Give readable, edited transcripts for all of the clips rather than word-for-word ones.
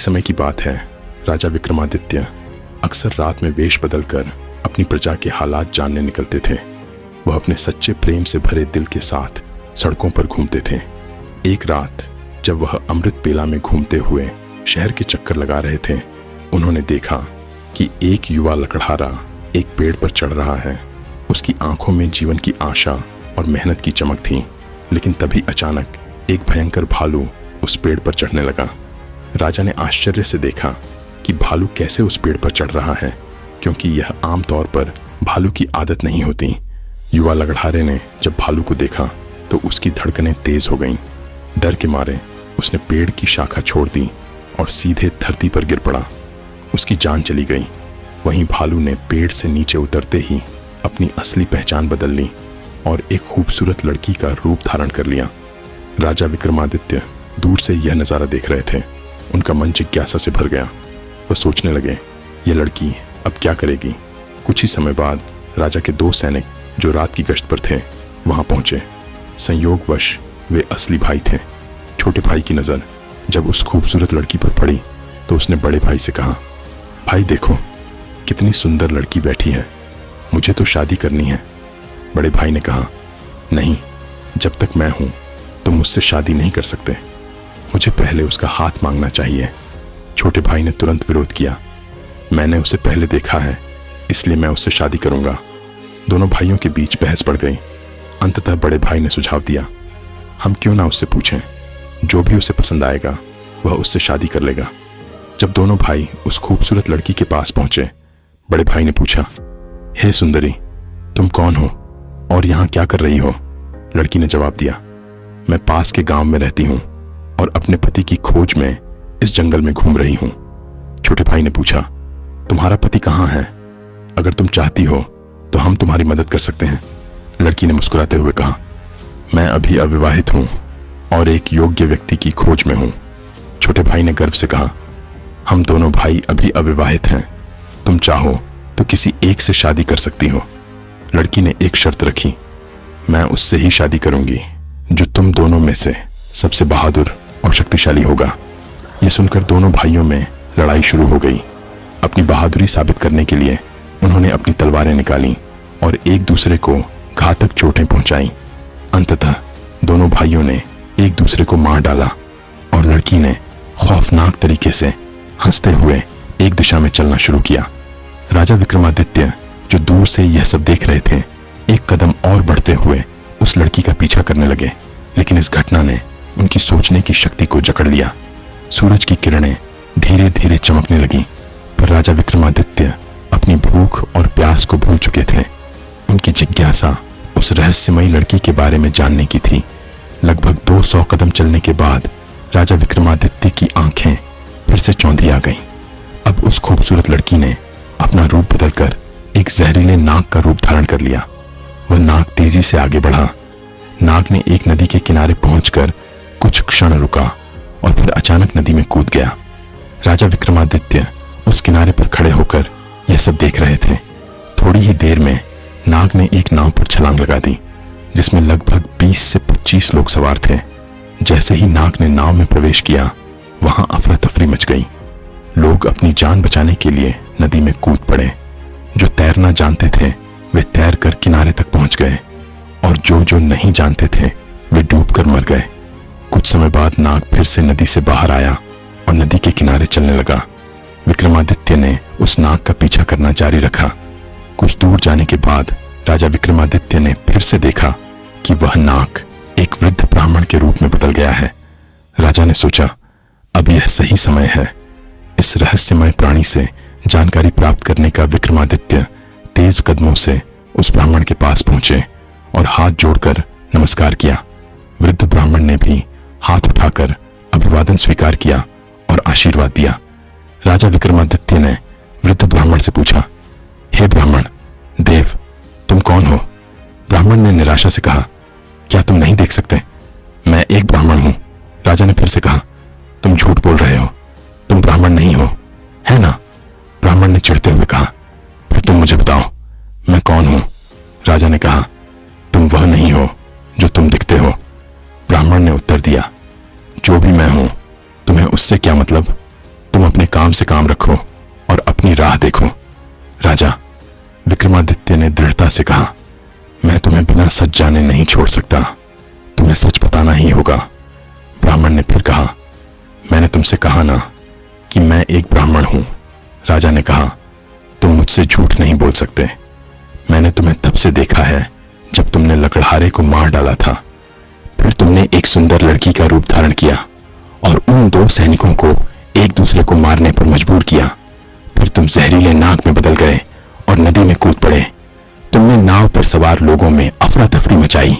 समय की बात है। राजा विक्रमादित्य अक्सर रात में वेश बदलकर अपनी प्रजा के हालात जानने निकलते थे। वह अपने सच्चे प्रेम से भरे दिल के साथ सड़कों पर घूमते थे। एक रात जब वह अमृत बेला में घूमते हुए शहर के चक्कर लगा रहे थे, उन्होंने देखा कि एक युवा लकड़हारा एक पेड़ पर चढ़ रहा है। उसकी आंखों में जीवन की आशा और मेहनत की चमक थी। लेकिन तभी अचानक एक भयंकर भालू उस पेड़ पर चढ़ने लगा। राजा ने आश्चर्य से देखा कि भालू कैसे उस पेड़ पर चढ़ रहा है, क्योंकि यह आमतौर पर भालू की आदत नहीं होती। युवा लकड़हारे ने जब भालू को देखा तो उसकी धड़कनें तेज हो गईं। डर के मारे उसने पेड़ की शाखा छोड़ दी और सीधे धरती पर गिर पड़ा। उसकी जान चली गई। वहीं भालू ने पेड़ से नीचे उतरते ही अपनी असली पहचान बदल ली और एक खूबसूरत लड़की का रूप धारण कर लिया। राजा विक्रमादित्य दूर से यह नज़ारा देख रहे थे। उनका मन जिज्ञासा से भर गया। वह सोचने लगे, यह लड़की अब क्या करेगी। कुछ ही समय बाद राजा के 2 सैनिक जो रात की गश्त पर थे वहां पहुंचे। संयोगवश वे असली भाई थे। छोटे भाई की नज़र जब उस खूबसूरत लड़की पर पड़ी तो उसने बड़े भाई से कहा, भाई देखो कितनी सुंदर लड़की बैठी है, मुझे तो शादी करनी है। बड़े भाई ने कहा, नहीं, जब तक मैं हूं तुम मुझसे शादी नहीं कर सकते। मुझे पहले उसका हाथ मांगना चाहिए। छोटे भाई ने तुरंत विरोध किया, मैंने उसे पहले देखा है, इसलिए मैं उससे शादी करूंगा। दोनों भाइयों के बीच बहस बढ़ गई। अंततः बड़े भाई ने सुझाव दिया, हम क्यों ना उससे पूछें, जो भी उसे पसंद आएगा वह उससे शादी कर लेगा। जब दोनों भाई उस खूबसूरत लड़की के पास पहुंचे, बड़े भाई ने पूछा, हे सुंदरी, तुम कौन हो और यहाँ क्या कर रही हो। लड़की ने जवाब दिया, मैं पास के गांव में रहती हूँ और अपने पति की खोज में इस जंगल में घूम रही हूँ। छोटे भाई ने पूछा, तुम्हारा पति कहाँ है? अगर तुम चाहती हो तो हम तुम्हारी मदद कर सकते हैं। लड़की ने मुस्कुराते हुए कहा, मैं अभी अविवाहित हूँ और एक योग्य व्यक्ति की खोज में हूँ। छोटे भाई ने गर्व से कहा, हम दोनों भाई अभी अविवाहित हैं, तुम चाहो तो किसी एक से शादी कर सकती हो। लड़की ने एक शर्त रखी, मैं उससे ही शादी करूंगी जो तुम दोनों में से सबसे बहादुर और शक्तिशाली होगा। यह सुनकर दोनों भाइयों में लड़ाई शुरू हो गई। अपनी बहादुरी साबित करने के लिए उन्होंने अपनी तलवारें निकाली और एक दूसरे को घातक चोटें पहुंचाईं। अंततः दोनों भाइयों ने एक दूसरे को मार डाला और लड़की ने खौफनाक तरीके से हंसते हुए एक दिशा में चलना शुरू किया। राजा विक्रमादित्य जो दूर से यह सब देख रहे थे, एक कदम और बढ़ते हुए उस लड़की का पीछा करने लगे। लेकिन इस घटना ने उनकी सोचने की शक्ति को जकड़ लिया। सूरज की किरणें धीरे धीरे चमकने लगीं, पर राजा विक्रमादित्य अपनी भूख और प्यास को भूल चुके थे। उनकी जिज्ञासा उस रहस्यमयी लड़की के बारे में जानने की थी। लगभग 200 कदम चलने के बाद राजा विक्रमादित्य की आंखें फिर से चौंधी आ गईं। अब उस खूबसूरत लड़की ने अपना रूप बदलकर एक जहरीले नाग का रूप धारण कर लिया। वह नाग तेजी से आगे बढ़ा। नाग ने एक नदी के किनारे पहुंचकर कुछ क्षण रुका और फिर अचानक नदी में कूद गया। राजा विक्रमादित्य उस किनारे पर खड़े होकर यह सब देख रहे थे। थोड़ी ही देर में नाग ने एक नाव पर छलांग लगा दी, जिसमें लगभग 20 से 25 लोग सवार थे। जैसे ही नाग ने नाव में प्रवेश किया, वहां अफरा तफरी मच गई। लोग अपनी जान बचाने के लिए नदी में कूद पड़े। जो तैरना जानते थे वे तैरकर किनारे तक पहुंच गए और जो नहीं जानते थे वे डूबकर मर गए। कुछ समय बाद नाग फिर से नदी से बाहर आया और नदी के किनारे चलने लगा। विक्रमादित्य ने उस नाग का पीछा करना जारी रखा। कुछ दूर जाने के बाद राजा विक्रमादित्य ने फिर से देखा कि वह नाग एक वृद्ध ब्राह्मण के रूप में बदल गया है। राजा ने सोचा, अब यह सही समय है। इस रहस्यमय प्राणी से जानकारी प्राप्त करने का विक्रमादित्य तेज कदमों से उस ब्राह्मण के पास पहुंचे और हाथ जोड़कर नमस्कार किया। वृद्ध ब्राह्मण ने भी हाथ उठाकर अभिवादन स्वीकार किया और आशीर्वाद दिया। राजा विक्रमादित्य ने वृद्ध ब्राह्मण से पूछा, हे ब्राह्मण देव, तुम कौन हो? ब्राह्मण ने निराशा से कहा, क्या तुम नहीं देख सकते? मैं एक ब्राह्मण हूं। राजा ने फिर से कहा, तुम झूठ बोल रहे हो, तुम ब्राह्मण नहीं हो, है ना? ब्राह्मण ने चिढ़ते हुए कहा, फिर तुम मुझे बताओ मैं कौन हूं? राजा ने कहा, तुम वह नहीं हो जो तुम दिखते हो। ब्राह्मण ने उत्तर दिया, जो भी मैं हूं तुम्हें उससे क्या मतलब? तुम अपने काम से काम रखो और अपनी राह देखो। राजा विक्रमादित्य ने दृढ़ता से कहा, मैं तुम्हें बिना सच जाने नहीं छोड़ सकता, तुम्हें सच बताना ही होगा। ब्राह्मण ने फिर कहा, मैंने तुमसे कहा ना कि मैं एक ब्राह्मण हूं। राजा ने कहा, तुम मुझसे झूठ नहीं बोल सकते। मैंने तुम्हें तब से देखा है जब तुमने लकड़हारे को मार डाला था। फिर तुमने एक सुंदर लड़की का रूप धारण किया और उन दो सैनिकों को एक दूसरे को मारने पर मजबूर किया। फिर तुम जहरीले नाग में बदल गए और नदी में कूद पड़े। तुमने नाव पर सवार लोगों में अफरा तफरी मचाई।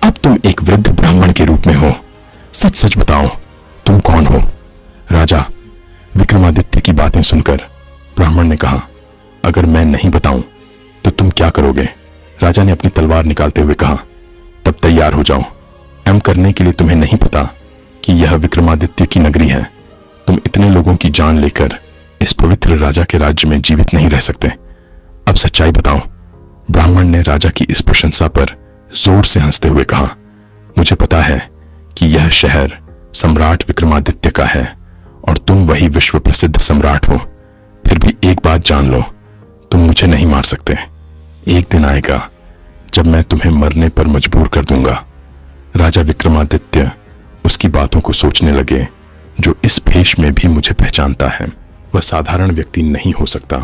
अब तुम एक वृद्ध ब्राह्मण के रूप में हो। सच सच बताओ, तुम कौन हो? राजा विक्रमादित्य की बातें सुनकर ब्राह्मण ने कहा, अगर मैं नहीं बताऊं तो तुम क्या करोगे? राजा ने अपनी तलवार निकालते हुए कहा, तब तैयार हो जाओ। एम करने के लिए तुम्हें नहीं पता कि यह विक्रमादित्य की नगरी है। तुम इतने लोगों की जान लेकर इस पवित्र राजा के राज्य में जीवित नहीं रह सकते। अब सच्चाई बताओ। ब्राह्मण ने राजा की इस प्रशंसा पर जोर से हंसते हुए कहा, मुझे पता है कि यह शहर सम्राट विक्रमादित्य का है और तुम वही विश्व प्रसिद्ध सम्राट हो। फिर भी एक बात जान लो, तुम मुझे नहीं मार सकते। एक दिन आएगा जब मैं तुम्हें मरने पर मजबूर कर दूंगा। राजा विक्रमादित्य उसकी बातों को सोचने लगे। जो इस भेष में भी मुझे पहचानता है वह साधारण व्यक्ति नहीं हो सकता।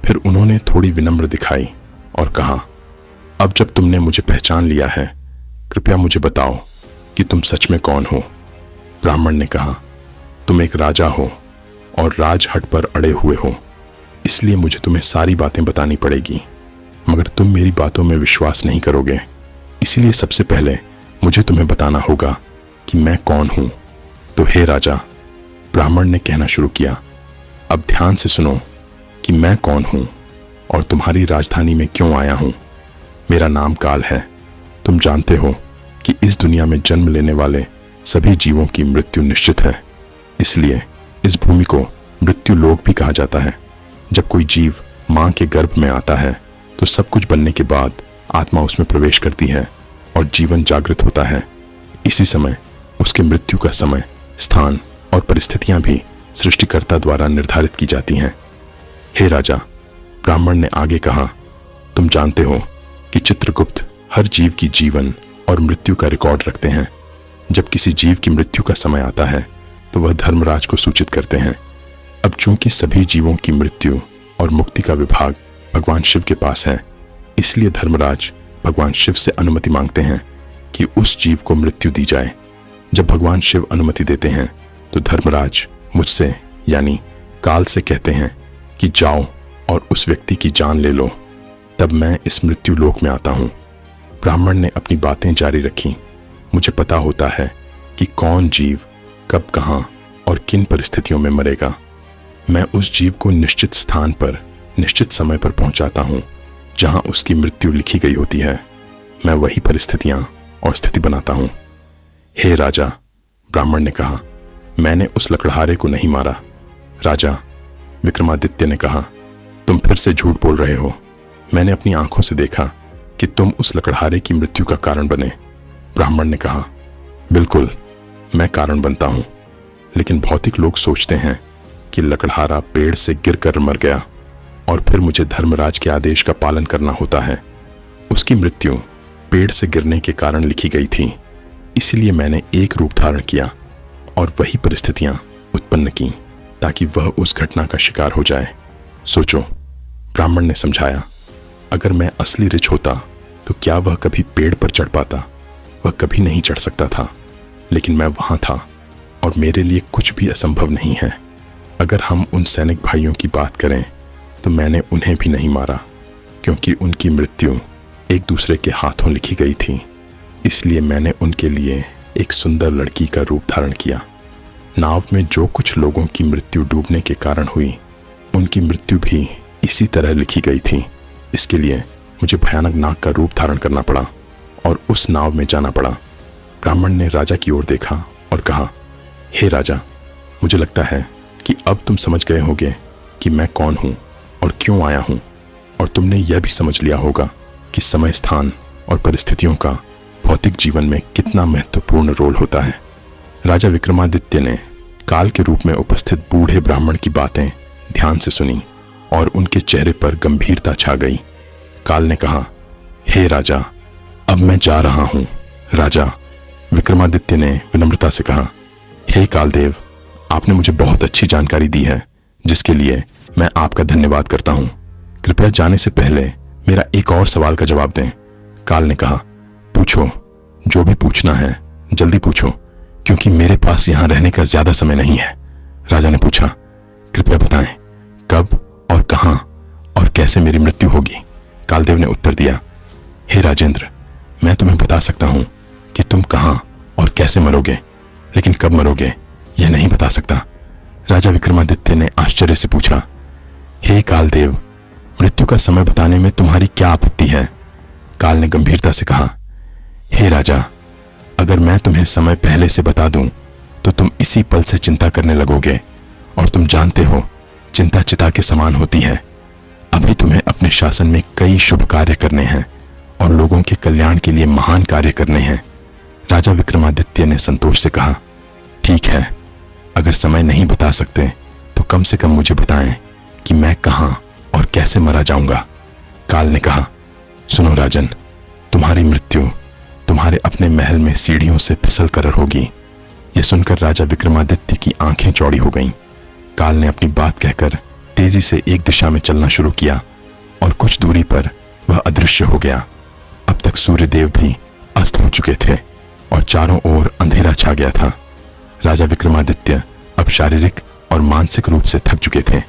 फिर उन्होंने थोड़ी विनम्र दिखाई और कहा, अब जब तुमने मुझे पहचान लिया है, कृपया मुझे बताओ कि तुम सच में कौन हो। ब्राह्मण ने कहा, तुम एक राजा हो और राजहट पर अड़े हुए हो, इसलिए मुझे तुम्हें सारी बातें बतानी पड़ेगी, मगर तुम मेरी बातों में विश्वास नहीं करोगे। इसलिए सबसे पहले मुझे तुम्हें बताना होगा कि मैं कौन हूं। तो हे राजा, ब्राह्मण ने कहना शुरू किया, अब ध्यान से सुनो कि मैं कौन हूं और तुम्हारी राजधानी में क्यों आया हूं। मेरा नाम काल है। तुम जानते हो कि इस दुनिया में जन्म लेने वाले सभी जीवों की मृत्यु निश्चित है, इसलिए इस भूमि को मृत्यु लोक भी कहा जाता है। जब कोई जीव मां के गर्भ में आता है तो सब कुछ बनने के बाद आत्मा उसमें प्रवेश करती है और जीवन जागृत होता है। इसी समय उसके मृत्यु का समय, स्थान और परिस्थितियां भी सृष्टिकर्ता द्वारा निर्धारित की जाती हैं। हे राजा, ब्राह्मण ने आगे कहा, तुम जानते हो कि चित्रगुप्त हर जीव की जीवन और मृत्यु का रिकॉर्ड रखते हैं। जब किसी जीव की मृत्यु का समय आता है तो वह धर्मराज को सूचित करते हैं। अब चूंकि सभी जीवों की मृत्यु और मुक्ति का विभाग भगवान शिव के पास है, इसलिए धर्मराज भगवान शिव से अनुमति मांगते हैं कि उस जीव को मृत्यु दी जाए। जब भगवान शिव अनुमति देते हैं तो धर्मराज मुझसे यानी काल से कहते हैं कि जाओ और उस व्यक्ति की जान ले लो। तब मैं इस मृत्यु लोक में आता हूं। ब्राह्मण ने अपनी बातें जारी रखी। मुझे पता होता है कि कौन जीव कब, कहां और किन परिस्थितियों में मरेगा। मैं उस जीव को निश्चित स्थान पर निश्चित समय पर पहुंचाता हूं जहां उसकी मृत्यु लिखी गई होती है। मैं वही परिस्थितियां और स्थिति बनाता हूं। हे राजा, ब्राह्मण ने कहा, मैंने उस लकड़हारे को नहीं मारा। राजा विक्रमादित्य ने कहा, तुम फिर से झूठ बोल रहे हो। मैंने अपनी आंखों से देखा कि तुम उस लकड़हारे की मृत्यु का कारण बने। ब्राह्मण ने कहा, बिल्कुल, मैं कारण बनता हूं, लेकिन भौतिक लोग सोचते हैं कि लकड़हारा पेड़ से गिरकर मर गया और फिर मुझे धर्मराज के आदेश का पालन करना होता है। उसकी मृत्यु पेड़ से गिरने के कारण लिखी गई थी, इसलिए मैंने एक रूप धारण किया और वही परिस्थितियां उत्पन्न की ताकि वह उस घटना का शिकार हो जाए। सोचो, ब्राह्मण ने समझाया, अगर मैं असली ऋच होता तो क्या वह कभी पेड़ पर चढ़ पाता? वह कभी नहीं चढ़ सकता था, लेकिन मैं वहां था और मेरे लिए कुछ भी असंभव नहीं है। अगर हम उन सैनिक भाइयों की बात करें तो मैंने उन्हें भी नहीं मारा, क्योंकि उनकी मृत्यु एक दूसरे के हाथों लिखी गई थी। इसलिए मैंने उनके लिए एक सुंदर लड़की का रूप धारण किया। नाव में जो कुछ लोगों की मृत्यु डूबने के कारण हुई, उनकी मृत्यु भी इसी तरह लिखी गई थी। इसके लिए मुझे भयानक नाग का रूप धारण करना पड़ा और उस नाव में जाना पड़ा। ब्राह्मण ने राजा की ओर देखा और कहा, हे राजा, मुझे लगता है कि अब तुम समझ गए होगे कि मैं कौन हूं और क्यों आया हूं, और तुमने यह भी समझ लिया होगा कि समय, स्थान और परिस्थितियों का भौतिक जीवन में कितना महत्वपूर्ण रोल होता है। राजा विक्रमादित्य ने काल के रूप में उपस्थित बूढ़े ब्राह्मण की बातें ध्यान से सुनी और उनके चेहरे पर गंभीरता छा गई। काल ने कहा, हे राजा, अब मैं जा रहा हूं। राजा विक्रमादित्य ने विनम्रता से कहा, हे कालदेव, आपने मुझे बहुत अच्छी जानकारी दी है, जिसके लिए मैं आपका धन्यवाद करता हूं। कृपया जाने से पहले मेरा एक और सवाल का जवाब दें। काल ने कहा, पूछो, जो भी पूछना है जल्दी पूछो, क्योंकि मेरे पास यहां रहने का ज्यादा समय नहीं है। राजा ने पूछा, कृपया बताएं, कब और कहां और कैसे मेरी मृत्यु होगी। कालदेव ने उत्तर दिया, हे राजेंद्र, मैं तुम्हें बता सकता हूं कि तुम कहां और कैसे मरोगे, लेकिन कब मरोगे यह नहीं बता सकता। राजा विक्रमादित्य ने आश्चर्य से पूछा, हे कालदेव, मृत्यु का समय बताने में तुम्हारी क्या आपत्ति है। काल ने गंभीरता से कहा, हे राजा, अगर मैं तुम्हें समय पहले से बता दूं तो तुम इसी पल से चिंता करने लगोगे, और तुम जानते हो चिंता चिता के समान होती है। अभी तुम्हें अपने शासन में कई शुभ कार्य करने हैं और लोगों के कल्याण के लिए महान कार्य करने हैं। राजा विक्रमादित्य ने संतोष से कहा, ठीक है, अगर समय नहीं बता सकते तो कम से कम मुझे बताएं कि मैं कहां और कैसे मरा जाऊंगा। काल ने कहा, सुनो राजन, तुम्हारी मृत्यु तुम्हारे अपने महल में सीढ़ियों से फिसल कर होगी। यह सुनकर राजा विक्रमादित्य की आंखें चौड़ी हो गईं। काल ने अपनी बात कहकर तेजी से एक दिशा में चलना शुरू किया और कुछ दूरी पर वह अदृश्य हो गया। अब तक सूर्यदेव भी अस्त हो चुके थे और चारों ओर अंधेरा छा गया था। राजा विक्रमादित्य अब शारीरिक और मानसिक रूप से थक चुके थे।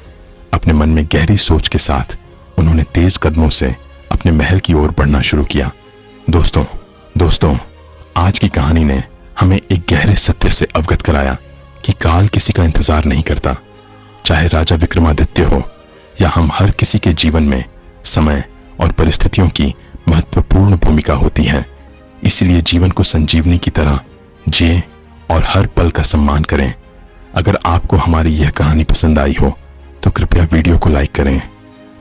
अपने मन में गहरी सोच के साथ उन्होंने तेज कदमों से अपने महल की ओर बढ़ना शुरू किया। दोस्तों, आज की कहानी ने हमें एक गहरे सत्य से अवगत कराया कि काल किसी का इंतजार नहीं करता। चाहे राजा विक्रमादित्य हो या हम, हर किसी के जीवन में समय और परिस्थितियों की महत्वपूर्ण भूमिका होती है। इसलिए जीवन को संजीवनी की तरह जिए और हर पल का सम्मान करें। अगर आपको हमारी यह कहानी पसंद आई हो तो कृपया वीडियो को लाइक करें,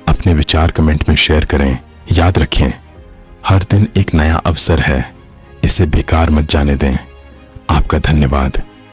अपने विचार कमेंट में शेयर करें। याद रखें, हर दिन एक नया अवसर है, इसे बेकार मत जाने दें। आपका धन्यवाद।